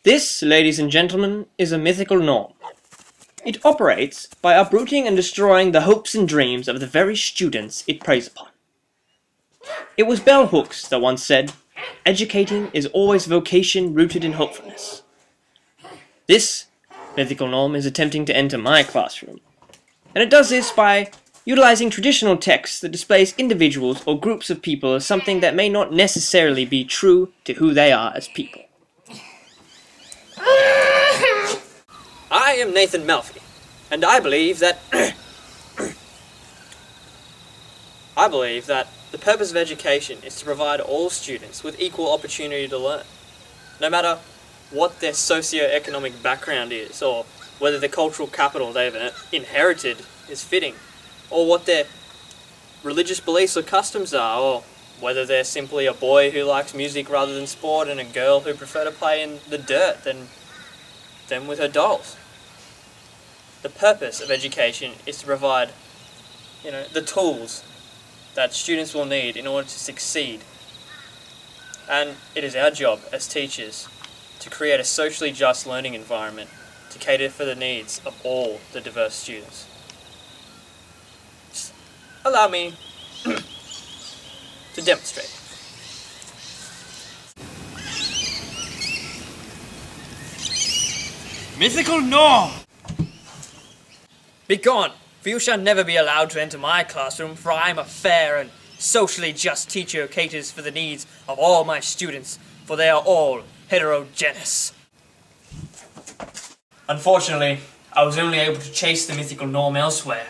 This, ladies and gentlemen, is a mythical norm. It operates by uprooting and destroying the hopes and dreams of the very students it preys upon. It was bell hooks that once said, "Educating is always vocation rooted in hopefulness." This mythical norm is attempting to enter my classroom, and it does this by utilizing traditional texts that displays individuals or groups of people as something that may not necessarily be true to who they are as people. I am Nathan Melfi, and I believe that the purpose of education is to provide all students with equal opportunity to learn, no matter what their socio-economic background is, or whether the cultural capital they've inherited is fitting, or what their religious beliefs or customs are, or whether they're simply a boy who likes music rather than sport and a girl who prefer to play in the dirt than with her dolls. The purpose of education is to provide, the tools that students will need in order to succeed. And it is our job as teachers to create a socially just learning environment to cater for the needs of all the diverse students. Just allow me to demonstrate. Mythical norm! Begone, for you shall never be allowed to enter my classroom, for I am a fair and socially just teacher who caters for the needs of all my students, for they are all heterogeneous. Unfortunately, I was only able to chase the mythical norm elsewhere.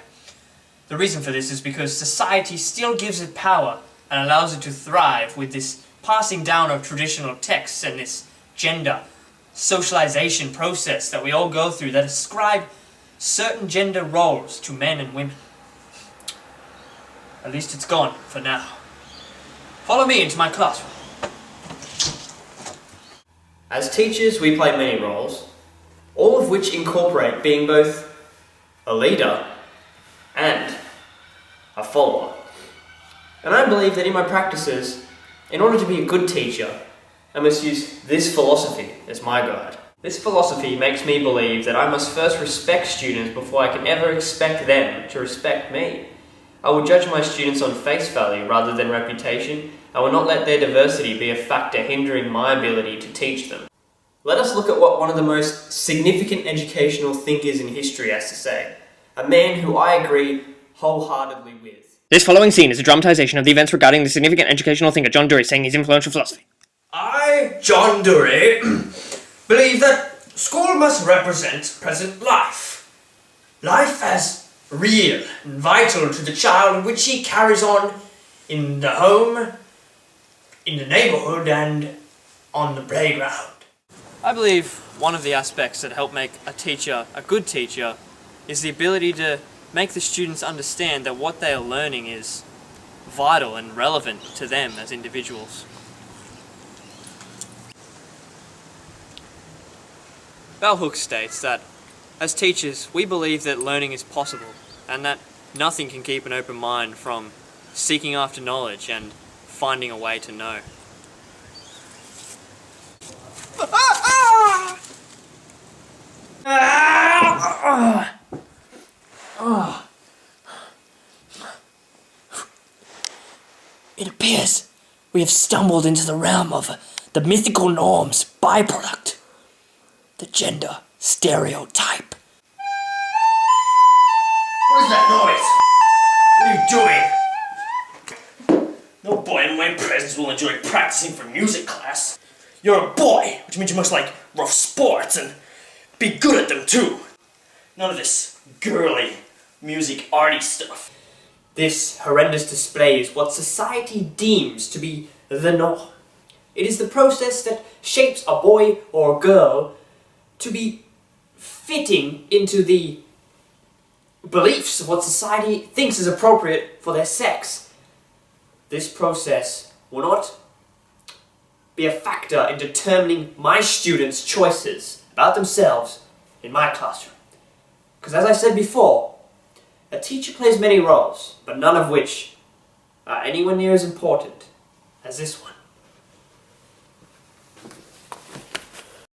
The reason for this is because society still gives it power and allows it to thrive with this passing down of traditional texts and this gender socialization process that we all go through that ascribe certain gender roles to men and women. At least it's gone for now. Follow me into my classroom. As teachers, we play many roles, all of which incorporate being both a leader and a follower. And I believe that in my practices, in order to be a good teacher, I must use this philosophy as my guide. This philosophy makes me believe that I must first respect students before I can ever expect them to respect me. I will judge my students on face value rather than reputation. I will not let their diversity be a factor hindering my ability to teach them. Let us look at what one of the most significant educational thinkers in history has to say. A man who I agree wholeheartedly with. This following scene is a dramatization of the events regarding the significant educational thinker John Dewey saying his influential philosophy. I, John Dewey, believe that school must represent present life. Life as real and vital to the child which he carries on in the home, in the neighborhood, and on the playground. I believe one of the aspects that help make a teacher a good teacher is the ability to make the students understand that what they are learning is vital and relevant to them as individuals. Bell Hooks states that, as teachers, we believe that learning is possible, and that nothing can keep an open mind from seeking after knowledge and finding a way to know. It appears we have stumbled into the realm of the mythical norm's byproduct, the gender stereotype. What is that noise? What are you doing? No boy in my presence will enjoy practicing for music class. You're a boy, which means you must like rough sports and be good at them too. None of this girly, music arty stuff. This horrendous display is what society deems to be the norm. It is the process that shapes a boy or a girl to be fitting into the beliefs of what society thinks is appropriate for their sex. This process will not be a factor in determining my students' choices about themselves in my classroom. Because as I said before, a teacher plays many roles, but none of which are anywhere near as important as this one.